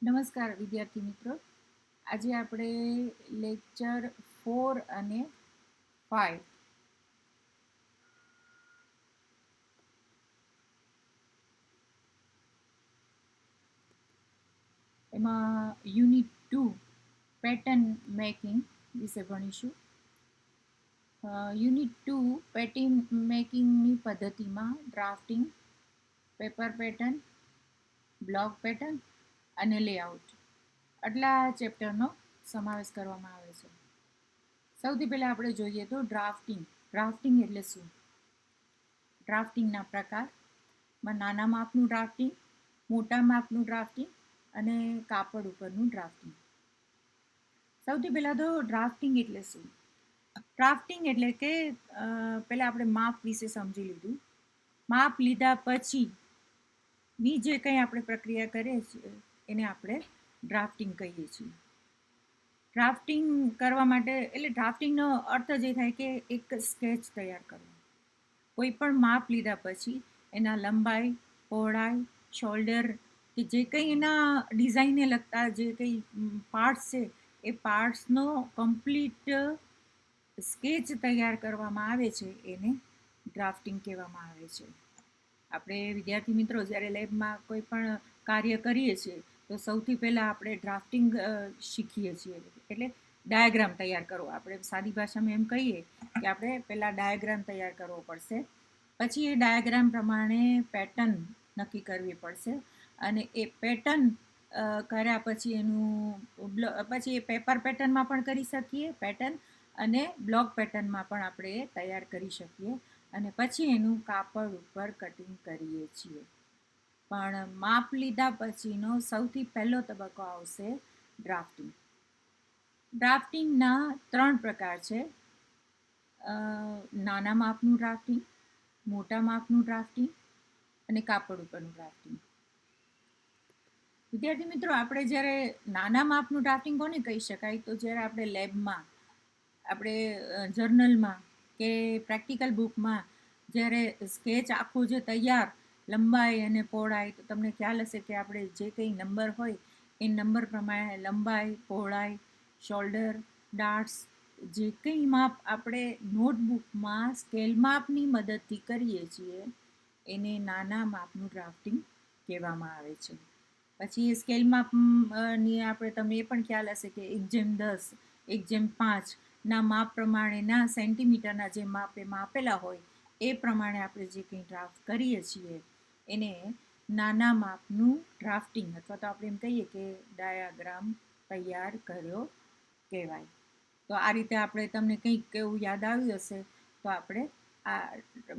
નમસ્કાર વિદ્યાર્થી મિત્રો. આજે આપણે લેક્ચર 4 અને 5 એમાં યુનિટ 2 પેટર્ન મેકિંગ વિશે ભણીશું. યુનિટ 2 પેટર્ન મેકિંગની પદ્ધતિમાં drafting, paper pattern, block pattern અને લેઆઉટ આટલા ચેપ્ટરનો સમાવેશ કરવામાં આવે છે. સૌથી પહેલાં આપણે જોઈએ તો ડ્રાફ્ટિંગ એટલે શું? ડ્રાફ્ટિંગના પ્રકારમાં નાના માપનું ડ્રાફ્ટિંગ, મોટા માપનું ડ્રાફ્ટિંગ અને કાપડ ઉપરનું ડ્રાફ્ટિંગ. સૌથી પહેલાં તો ડ્રાફ્ટિંગ એટલે શું? ડ્રાફ્ટિંગ એટલે કે પહેલાં આપણે માપ વિશે સમજી લીધું. માપ લીધા પછીની જે કંઈ આપણે પ્રક્રિયા કરીએ છીએ એને આપણે ડ્રાફ્ટિંગ કહીએ છીએ. ડ્રાફ્ટિંગ કરવા માટે એટલે ડ્રાફ્ટિંગનો અર્થ જ એ થાય કે એક સ્કેચ તૈયાર કરવો. કોઈ પણ માપ લીધા પછી એના લંબાઈ, પહોળાઈ, શોલ્ડર કે જે કંઈ એના ડિઝાઇનને લગતા જે કંઈ પાર્ટ્સ છે એ પાર્ટ્સનો કમ્પ્લીટ સ્કેચ તૈયાર કરવામાં આવે છે એને ડ્રાફ્ટિંગ કહેવામાં આવે છે. આપણે વિદ્યાર્થી મિત્રો જ્યારે લેબમાં કોઈ પણ કાર્ય કરીએ છીએ તો સૌથી પહેલાં આપણે ડ્રાફ્ટિંગ શીખીએ છીએ. એટલે ડાયાગ્રામ તૈયાર કરવો. આપણે સાદી ભાષામાં એમ કહીએ કે આપણે પહેલાં ડાયાગ્રામ તૈયાર કરવો પડશે, પછી એ ડાયાગ્રામ પ્રમાણે પેટર્ન નક્કી કરવી પડશે અને એ પેટર્ન કર્યા પછી પછી એ પેપર પેટર્નમાં પણ કરી શકીએ પેટર્ન અને બ્લોક પેટર્નમાં પણ આપણે તૈયાર કરી શકીએ અને પછી એનું કાપડ ઉપર કટિંગ કરીએ છીએ. પણ માપ લીધા પછીનો સૌથી પહેલો તબક્કો આવશે ડ્રાફ્ટિંગ. ડ્રાફ્ટિંગના 3 પ્રકાર છે. નાના માપનું ડ્રાફ્ટિંગ, મોટા માપનું ડ્રાફ્ટિંગ અને કાપડ ઉપરનું ડ્રાફ્ટિંગ. વિદ્યાર્થી મિત્રો, આપણે જ્યારે નાના માપનું ડ્રાફ્ટિંગ કોને કહી શકાય? તો જ્યારે આપણે લેબમાં, આપણે જર્નલમાં કે પ્રેક્ટિકલ બુકમાં જ્યારે સ્કેચ આખું જે તૈયાર લંબાઈ અને પહોળાઈ, તો તમને ખ્યાલ હશે કે આપણે જે કંઈ નંબર હોય એ નંબર પ્રમાણે લંબાઈ, પહોળાઈ, શોલ્ડર, ડાર્ટ્સ જે કંઈ માપ આપણે નોટબુકમાં સ્કેલ માપની મદદથી કરીએ છીએ એને નાના માપનું ડ્રાફ્ટિંગ કહેવામાં આવે છે. પછી એ સ્કેલ માપની આપણે તમને એ પણ ખ્યાલ હશે કે 1:10, 1:5 માપ પ્રમાણેના સેન્ટીમીટરના જે માપ એમાં આપેલા હોય એ પ્રમાણે આપણે જે કંઈ ડ્રાફ્ટ કરીએ છીએ એને નાના માપનું ડ્રાફ્ટિંગ અથવા તો આપણે એમ કહીએ કે ડાયાગ્રામ તૈયાર કર્યો કહેવાય. તો આ રીતે આપણે તમને કંઈક એવું યાદ આવ્યું હશે તો આપણે આ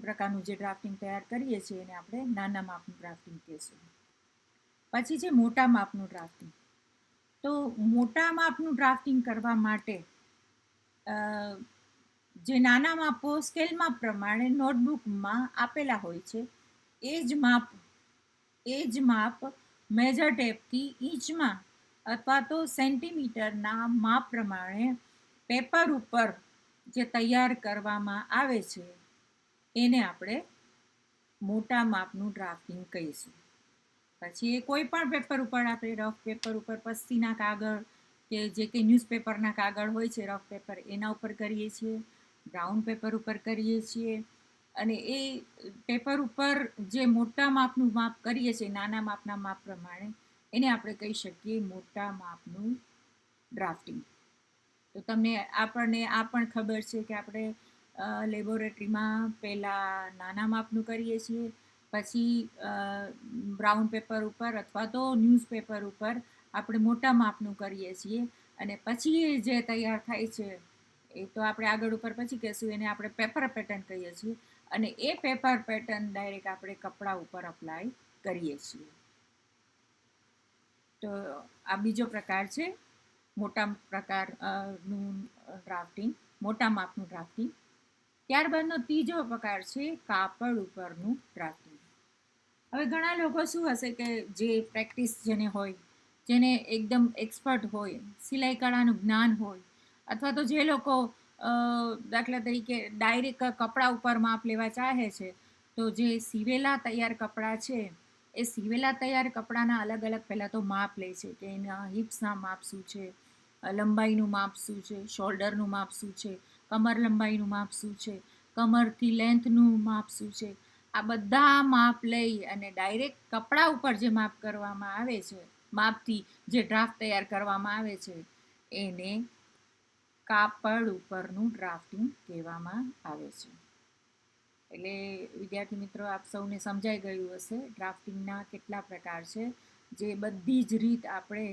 પ્રકારનું જે ડ્રાફ્ટિંગ તૈયાર કરીએ છીએ એને આપણે નાના માપનું ડ્રાફ્ટિંગ કહીશું. પછી છે મોટા માપનું ડ્રાફ્ટિંગ. તો મોટા માપનું ડ્રાફ્ટિંગ કરવા માટે જે નાના માપો સ્કેલ માપ પ્રમાણે નોટબુકમાં આપેલા હોય છે એ જ માપ મેજર ટેપથી ઇંચમાં અથવા તો સેન્ટીમીટરના માપ પ્રમાણે પેપર ઉપર જે તૈયાર કરવામાં આવે છે એને આપણે મોટા માપનું ડ્રાફ્ટિંગ કહીશું. પછી એ કોઈ પણ પેપર ઉપર આપણે રફ પેપર ઉપર પસ્તીના કાગળ કે જે કંઈ ન્યૂઝપેપરના કાગળ હોય છે રફ પેપર એના ઉપર કરીએ છીએ, બ્રાઉન પેપર ઉપર કરીએ છીએ અને એ પેપર ઉપર જે મોટા માપનું માપ કરીએ છીએ નાના માપના માપ પ્રમાણે એને આપણે કહી શકીએ મોટા માપનું ડ્રાફ્ટિંગ. તો તમને આપણને આ પણ ખબર છે કે આપણે લેબોરેટરીમાં પહેલાં નાના માપનું કરીએ છીએ, પછી બ્રાઉન પેપર ઉપર અથવા તો ન્યૂઝપેપર ઉપર આપણે મોટા માપનું કરીએ છીએ અને પછી જે તૈયાર થાય છે એ તો આપણે આગળ ઉપર પછી કહીશું એને આપણે પેપર પેટર્ન કહીએ છીએ અને એ પેપર પેટર્ન ડાયરેક્ટ આપણે કપડા ઉપર અપ્લાય કરીએ છીએ. તો આ બીજો પ્રકાર છે મોટા પ્રકારનું ડ્રાફ્ટિંગ, મોટા માપનું ડ્રાફ્ટિંગ. ત્યારબાદનો ત્રીજો પ્રકાર છે કાપડ ઉપરનું ડ્રાફ્ટિંગ. હવે ઘણા લોકો શું હશે કે જે પ્રેક્ટિસ જેને હોય, જેને એકદમ એક્સપર્ટ હોય, સિલાઈ કળાનું જ્ઞાન હોય અથવા તો જે લોકો દાખલા તરીકે ડાયરેક્ટ કપડા ઉપર માપ લેવા ચાહે છે તો જે સીવેલા તૈયાર કપડાં છે એ સીવેલા તૈયાર કપડાના અલગ અલગ પહેલાં તો માપ લે છે કે એના હિપ્સના માપ શું છે, લંબાઈનું માપ શું છે, શોલ્ડરનું માપ શું છે, કમર લંબાઈનું માપ શું છે, કમરથી લેન્થનું માપ શું છે. આ બધા માપ લઈ અને ડાયરેક્ટ કપડા ઉપર જે માપ કરવામાં આવે છે, માપથી જે ડ્રાફ્ટ તૈયાર કરવામાં આવે છે, એને કાપડ ઉપરનું ડ્રાફ્ટિંગ કહેવામાં આવે છે. એટલે વિદ્યાર્થી મિત્રો, આપ સૌને સમજાઈ ગયું હશે ડ્રાફ્ટિંગના કેટલા પ્રકાર છે, જે બધી જ રીત આપણે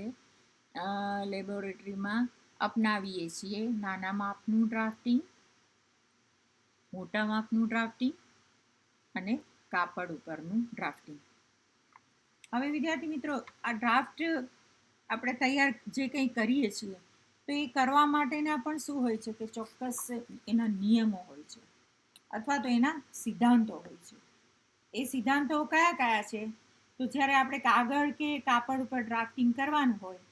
લેબોરેટરીમાં અપનાવીએ છીએ. નાના માપનું ડ્રાફ્ટિંગ, મોટા માપનું ડ્રાફ્ટિંગ અને કાપડ ઉપરનું ડ્રાફ્ટિંગ. હવે વિદ્યાર્થી મિત્રો, આ ડ્રાફ્ટ આપણે તૈયાર જે કંઈ કરીએ છીએ તો એ કરવા માટેના પણ શું હોય છે કે ચોક્કસ એના નિયમો હોય છે અથવા તો એના સિદ્ધાંતો હોય છે. એ સિદ્ધાંતો કયા કયા છે? તો જ્યારે આપણે કાગળ કે કાપડ ઉપર ડ્રાફ્ટિંગ કરવાનું હોય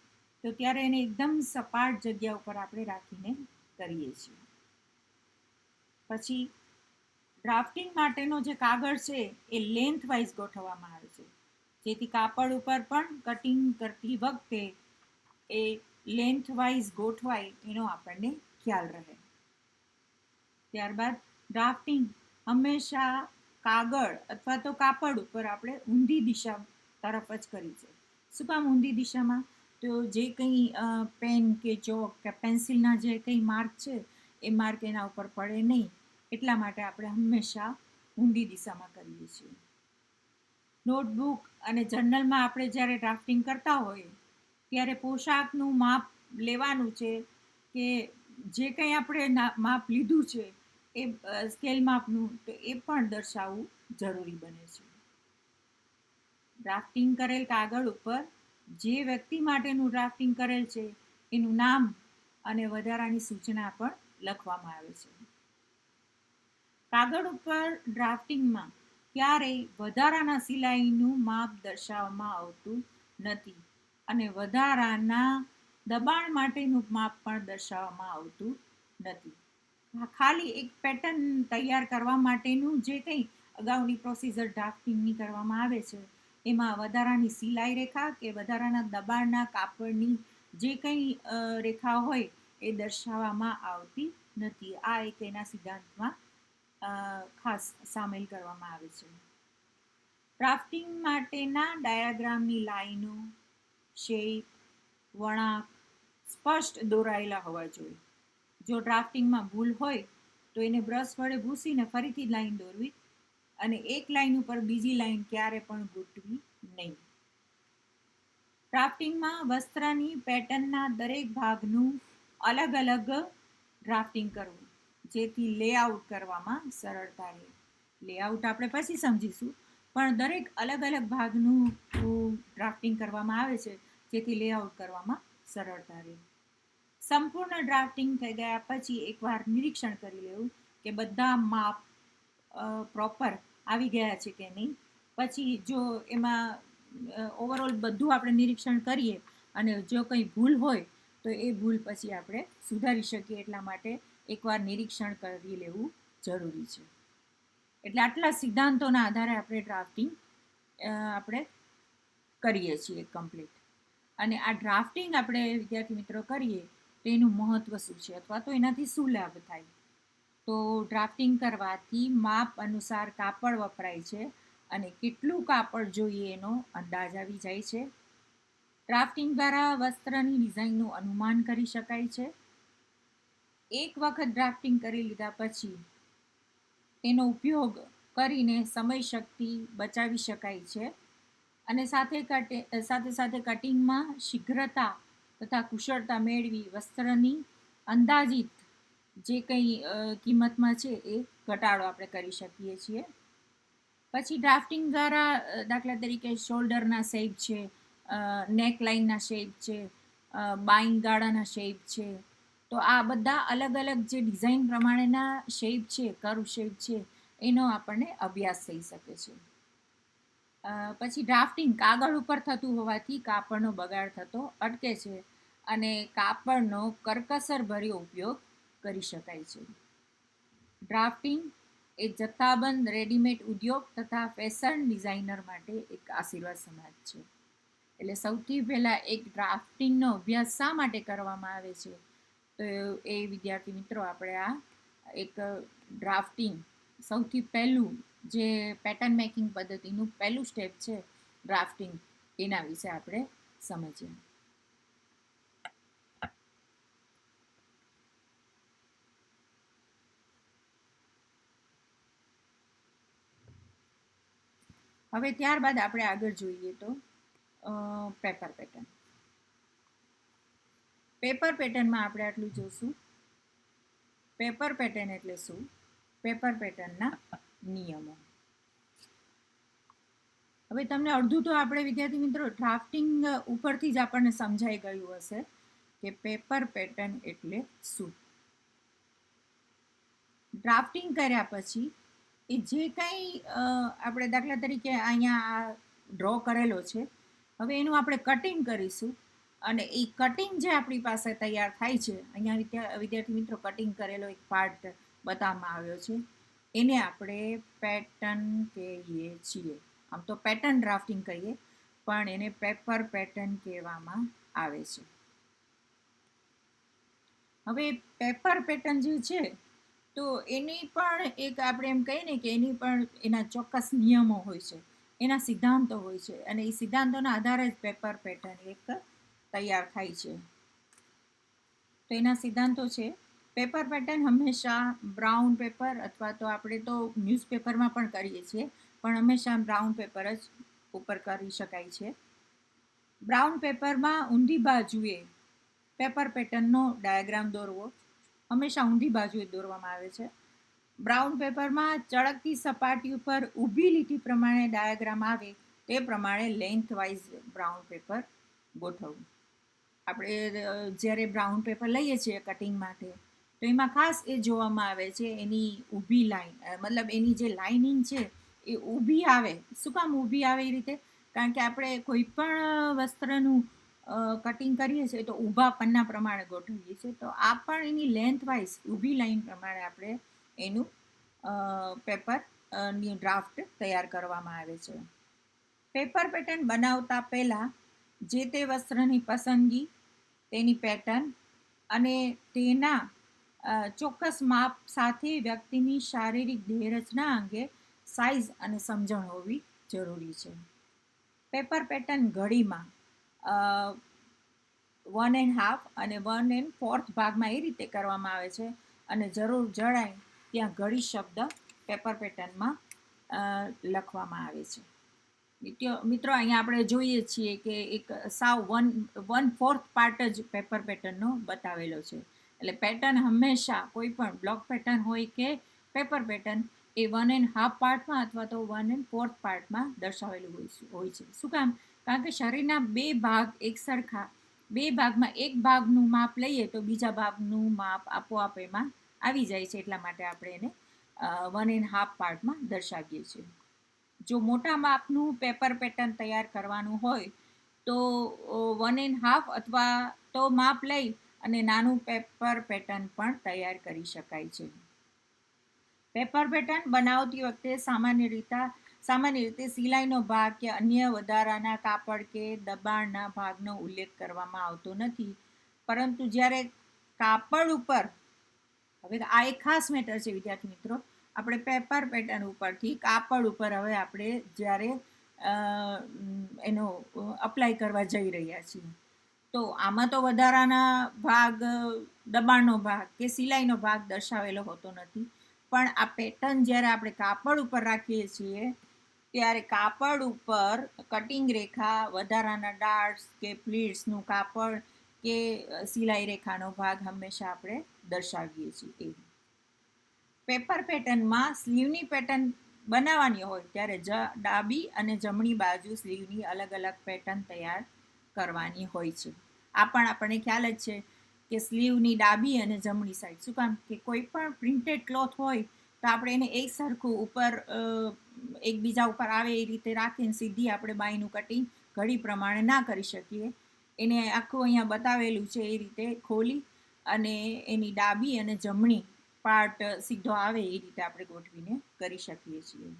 તો ત્યારે એને એકદમ સપાટ જગ્યા ઉપર આપણે રાખીને કરીએ છીએ. પછી ડ્રાફ્ટિંગ માટેનો જે કાગળ છે એ લેન્થ વાઇઝ ગોઠવવામાં આવે છે, જેથી કાપડ ઉપર પણ કટિંગ કરતી વખતે એ લેન્થ વાઇઝ ગોઠવાય એનો આપણને ખ્યાલ રહે. ત્યારબાદ ડ્રાફ્ટિંગ હંમેશા કાગળ અથવા તો કાપડ ઉપર આપણે ઊંધી દિશા તરફ જ કરી છે. શું કામ ઊંધી દિશામાં? તો જે કંઈ પેન કે ચોક કે પેન્સિલના જે કંઈ માર્ક છે એ માર્ક એના ઉપર પડે નહીં, એટલા માટે આપણે હંમેશા ઊંધી દિશામાં કરીએ છીએ. નોટબુક અને જર્નલમાં આપણે જ્યારે ડ્રાફ્ટિંગ કરતા હોઈએ ત્યારે પોશાકનું માપ લેવાનું છે કે જે કંઈ આપણે માપ લીધું છે એ સ્કેલ માપનું, તો એ પણ દર્શાવવું જરૂરી બને છે. ડ્રાફ્ટિંગ કરેલ કાગળ ઉપર જે વ્યક્તિ માટેનું ડ્રાફ્ટિંગ કરેલ છે એનું નામ અને વધારાની સૂચના પણ લખવામાં આવે છે. કાગળ ઉપર ડ્રાફ્ટિંગમાં ક્યારેય વધારાના સિલાઈનું માપ દર્શાવવામાં આવતું નથી અને વધારાના દબાણ માટેનું માપ પણ દર્શાવવામાં આવતું નથી. ખાલી એક પેટર્ન તૈયાર કરવા માટેનું જે કંઈ અગાઉની પ્રોસીજર ડ્રાફ્ટિંગની કરવામાં આવે છે એમાં વધારાની સિલાઈ રેખા કે વધારાના દબાણના કાપડની જે કંઈ રેખા હોય એ દર્શાવવામાં આવતી નથી. આ એક એના સિદ્ધાંતમાં ખાસ સામેલ કરવામાં આવે છે. ડ્રાફ્ટિંગ માટેના ડાયાગ્રામની લાઈનો, શેપ, વળાંક સ્પષ્ટ દોરાયેલા હોવા જોઈએ. જો ડ્રાફ્ટિંગમાં ભૂલ હોય તો એને બ્રશ વડે ભૂંસીને ફરીથી લાઈન દોરવી અને એક લાઈન ઉપર બીજી લાઈન ક્યારે પણ ગૂંથવી નહીં. ડ્રાફ્ટિંગમાં વસ્ત્રની પેટર્નના દરેક ભાગનું અલગ અલગ ડ્રાફ્ટિંગ કરવું, જેથી લેઆઉટ કરવામાં સરળતા રહે. લેઆઉટ આપણે પછી સમજીશું, પણ દરેક અલગ અલગ ભાગનું ડ્રાફ્ટિંગ કરવામાં આવે છે જેથી લેઆઉટ કરવામાં સરળતા રહે. સંપૂર્ણ ડ્રાફ્ટિંગ થઈ ગયા પછી એકવાર નિરીક્ષણ કરી લેવું કે બધા માપ પ્રોપર આવી ગયા છે કે નહીં. પછી જો એમાં ઓવરઓલ બધું આપણે નિરીક્ષણ કરીએ અને જો કંઈ ભૂલ હોય તો એ ભૂલ પછી આપણે સુધારી શકીએ, એટલા માટે એકવાર નિરીક્ષણ કરી લેવું જરૂરી છે. એટલે આટલા સિદ્ધાંતોના આધારે આપણે ડ્રાફ્ટિંગ આપણે કરીએ છીએ કમ્પ્લીટ. અને આ ડ્રાફ્ટિંગ આપણે વિદ્યાર્થી મિત્રો કરીએ તો એનું મહત્ત્વ શું છે અથવા તો એનાથી શું લાભ થાય? તો ડ્રાફ્ટિંગ કરવાથી માપ અનુસાર કાપડ વપરાય છે અને કેટલું કાપડ જોઈએ એનો અંદાજ આવી જાય છે. ડ્રાફ્ટિંગ દ્વારા વસ્ત્રની ડિઝાઇનનું અનુમાન કરી શકાય છે. એક વખત ડ્રાફ્ટિંગ કરી લીધા પછી એનો ઉપયોગ કરીને સમય શક્તિ બચાવી શકાય છે અને સાથે સાથે કટિંગમાં શીઘ્રતા તથા કુશળતા મેળવી વસ્ત્રની અંદાજિત જે કંઈ કિંમતમાં છે એ ઘટાડો આપણે કરી શકીએ છીએ. પછી ડ્રાફ્ટિંગ દ્વારા દાખલા તરીકે શોલ્ડરના શેપ છે, નેક લાઇનના શેપ છે, બાઈંગ ગાળાના શેપ છે, તો આ બધા અલગ અલગ જે ડિઝાઇન પ્રમાણેના શેપ છે, કર્વ શેપ છે, એનો આપણને અભ્યાસ થઈ શકે છે. પછી ડ્રાફ્ટિંગ કાગળ ઉપર થતું હોવાથી કાપડનો બગાડ થતો અટકે છે અને કાપડનો કરકસર ભર્યો ઉપયોગ કરી શકાય છે. ડ્રાફ્ટિંગ એ જથ્થાબંધ રેડીમેડ ઉદ્યોગ તથા ફેશન ડિઝાઇનર માટે એક આશીર્વાદ સમાજ છે. એટલે સૌથી પહેલાં એક ડ્રાફ્ટિંગનો અભ્યાસ શા માટે કરવામાં આવે છે, તો એ વિદ્યાર્થી મિત્રો આપણે આ એક ડ્રાફ્ટિંગ સૌથી પહેલું જે પેટર્ન મેકિંગ પદ્ધતિનું પહેલું સ્ટેપ છે ડ્રાફ્ટિંગ, એના વિશે આપણે સમજીએ. હવે ત્યારબાદ આપણે આગળ જોઈએ તો પેપર પેટર્ન. પેપર પેટર્નમાં આપણે આટલું જોશું. પેપર પેટર્ન એટલે શું? પેપર પેટર્નના નિયમો. હવે તમને અડધું તો આપણે વિદ્યાર્થી મિત્રો ડ્રાફ્ટિંગ ઉપરથી જ આપણને સમજાઈ ગયું હશે કે પેપર પેટર્ન એટલે શું. ડ્રાફ્ટિંગ કર્યા પછી એ જે કંઈ આપણે દાખલા તરીકે અહીંયા ડ્રો કરેલો છે, હવે એનું આપણે કટિંગ કરીશું અને એ કટિંગ જે આપણી પાસે તૈયાર થાય છે, અહીંયા વિદ્યાર્થી મિત્રો કટિંગ કરેલો એક પાર્ટ બતાવવામાં આવ્યો છે, એને આપણે પેટર્ન કહીએ છીએ. આમ તો પેટર્ન ડ્રાફ્ટિંગ કહીએ, પણ એને પેપર પેટર્ન કહેવામાં આવે છે. હવે પેપર પેટર્ન જે છે તો એની પણ એક આપણે એમ કહીએ ને કે એની પણ એના ચોક્કસ નિયમો હોય છે, એના સિદ્ધાંતો હોય છે, અને એ સિદ્ધાંતોના આધારે જ પેપર પેટર્ન એક તૈયાર થાય છે. તો એના સિદ્ધાંતો છે, પેપર પેટર્ન હંમેશા બ્રાઉન પેપર અથવા તો આપણે તો ન્યૂઝપેપરમાં પણ કરીએ છીએ, પણ હંમેશા બ્રાઉન પેપર જ ઉપર કરી શકાય છે. બ્રાઉન પેપરમાં ઊંધી બાજુએ પેપર પેટર્નનો ડાયાગ્રામ દોરવો, હંમેશા ઊંધી બાજુએ દોરવામાં આવે છે. બ્રાઉન પેપરમાં ચળકતી સપાટી ઉપર ઊભી લીટી પ્રમાણે ડાયાગ્રામ આવે તે પ્રમાણે લેન્થ વાઇઝ બ્રાઉન પેપર ગોઠવવું. આપણે જ્યારે બ્રાઉન પેપર લઈએ છીએ કટિંગ માટે, તો એમાં ખાસ એ જોવામાં આવે છે એની ઊભી લાઈન, મતલબ એની જે લાઇનિંગ છે એ ઊભી આવે. શું કામ ઊભી આવે? એ રીતે કારણ કે આપણે કોઈ પણ વસ્ત્રનું કટિંગ કરીએ છીએ તો ઊભા પન્ના પ્રમાણે ગોઠવીએ છીએ, તો આ પણ એની લેન્થ વાઇઝ ઊભી લાઈન પ્રમાણે આપણે એનું પેપરની ડ્રાફ્ટ તૈયાર કરવામાં આવે છે. પેપર પેટર્ન બનાવતા પહેલાં જે તે વસ્ત્રની પસંદગી, તેની પેટર્ન અને તેના ચોક્કસ માપ સાથે વ્યક્તિની શારીરિક દેહરચના અંગે સાઇઝ અને સમજણ હોવી જરૂરી છે. પેપર પેટર્ન ઘડીમાં 1.5 અને 1/4 ભાગમાં એ રીતે કરવામાં આવે છે, અને જરૂર જણાય ત્યાં ઘડી શબ્દ પેપર પેટર્નમાં લખવામાં આવે છે. મિત્રો અહીંયા આપણે જોઈએ છીએ કે એક સાવ 1/4 પાર્ટ જ પેપર પેટર્નનો બતાવેલો છે. એટલે પેટર્ન હંમેશા કોઈ પણ બ્લોક પેટર્ન હોય કે પેપર પેટર્ન એ 1.5 પાર્ટમાં અથવા તો 1/4 પાર્ટમાં દર્શાવેલું હોય છે. શું કામ? કારણ કે શરીરના બે ભાગ એક સરખા, બે ભાગમાં એક ભાગનું માપ લઈએ તો બીજા ભાગનું માપ આપોઆપ એમાં આવી જાય છે, એટલા માટે આપણે એને 1.5 પાર્ટમાં દર્શાવીએ છીએ. જો મોટા માપનું પેપર પેટર્ન તૈયાર કરવાનું હોય તો 1.5 અથવા તો માપ લઈ અને નાનું પેપર પેટર્ન પણ તૈયાર કરી શકાય છે. પેપર પેટર્ન બનાવતી વખતે સામાન્ય રીતે સિલાઈનો ભાગ કે અન્ય વધારાના કાપડ કે દબાણના ભાગનો ઉલ્લેખ કરવામાં આવતો નથી, પરંતુ જ્યારે કાપડ ઉપર, હવે આ એક ખાસ મેટર છે વિદ્યાર્થી મિત્રો, આપણે પેપર પેટર્ન ઉપરથી કાપડ ઉપર હવે આપણે જ્યારે એનો અપ્લાય કરવા જઈ રહ્યા છીએ, તો આમાં તો વધારાના ભાગ, દબાણનો ભાગ કે સિલાઈનો ભાગ દર્શાવેલો હોતો નથી, પણ આ પેટર્ન જ્યારે આપણે કાપડ ઉપર રાખીએ છીએ ત્યારે કાપડ ઉપર કટિંગ રેખા, વધારાના ડાર્ટ્સ કે પ્લીટ્સનું કાપડ કે સિલાઈ રેખાનો ભાગ હંમેશા આપણે દર્શાવીએ છીએ. પેપર પેટર્નમાં સ્લીવની પેટર્ન બનાવવાની હોય ત્યારે ડાબી અને જમણી બાજુ સ્લીવની અલગ અલગ પેટર્ન તૈયાર કરવાની હોય છે. આ પણ આપણને ખ્યાલ જ છે કે સ્લીવની ડાબી અને જમણી સાઈડ. શું કામ? કે કોઈ પણ પ્રિન્ટેડ ક્લોથ હોય તો આપણે એને એક સરખું ઉપર એકબીજા ઉપર આવે એ રીતે રાખીને સીધી આપણે બાયનું કટિંગ ઘડી પ્રમાણે ના કરી શકીએ. એને આખું અહીંયા બતાવેલું છે એ રીતે ખોલી અને એની ડાબી અને જમણી પાર્ટ સીધો આવે એ રીતે આપણે ગોઠવીને કરી શકીએ છીએ.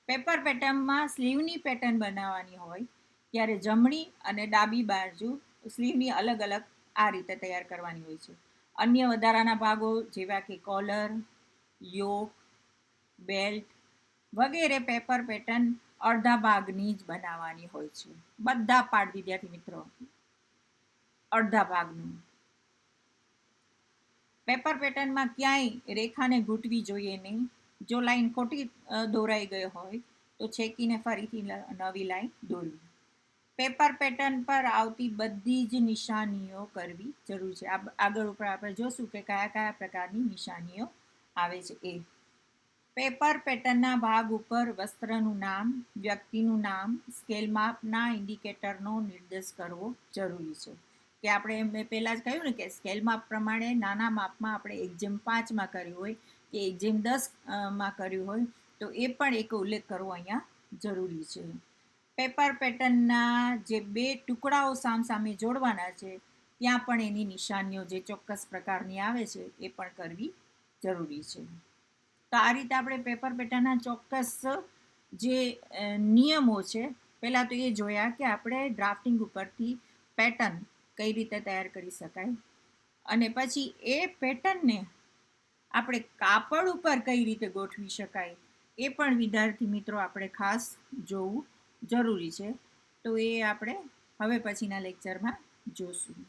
પેપર પેટર્નમાં સ્લીવની પેટર્ન બનાવવાની હોય ત્યારે જમણી અને ડાબી બાજુ સ્લીવની અલગ અલગ આ રીતે તૈયાર કરવાની હોય છે. અન્ય વધારાના ભાગો જેવા કે કોલર, યોક, બેલ્ટ વગેરે પેપર પેટર્ન અડધા ભાગની જ બનાવવાની હોય છે. બધા પાર્ટ વિદ્યાર્થી મિત્રો અડધા ભાગનું. પેપર પેટર્નમાં ક્યાંય રેખાને ઘૂંટવી જોઈએ નહીં. જો લાઈન ખોટી દોરાઈ ગઈ હોય તો છેકીને ફરીથી નવી લાઈન દોરવી. પેપર પેટર્ન પર આવતી બધી જ નિશાનીઓ કરવી જરૂર છે. આગળ ઉપર આપણે જોશું કે કયા કયા પ્રકારની નિશાનીઓ આવે છે એ. પેપર પેટર્નના ભાગ ઉપર વસ્ત્રનું નામ, વ્યક્તિનું નામ, સ્કેલ માપના ઇન્ડિકેટરનો નિર્દેશ કરવો જરૂરી છે. કે આપણે મેં પહેલાં જ કહ્યું ને કે સ્કેલ માપ પ્રમાણે નાના માપમાં આપણે 1:5 કર્યું હોય કે 1:10 કર્યું હોય તો એ પણ એક ઉલ્લેખ કરવો અહીંયા જરૂરી છે. પેપર પેટર્નના જે 2 ટુકડાઓ સામસામે જોડવાના છે ત્યાં પણ એની નિશાનીઓ જે ચોક્કસ પ્રકારની આવે છે એ પણ કરવી જરૂરી છે. તો આ રીતે આપણે પેપર પેટર્નના ચોક્કસ જે નિયમો છે પહેલાં તો એ જોયા કે આપણે ડ્રાફ્ટિંગ ઉપરથી પેટર્ન કઈ રીતે તૈયાર કરી શકાય અને પછી એ પેટર્નને આપણે કાપડ ઉપર કઈ રીતે ગોઠવી શકાય એ પણ વિદ્યાર્થી મિત્રો આપણે ખાસ જોવું જરૂરી છે. તો એ આપણે હવે પછીના લેક્ચરમાં જોશું.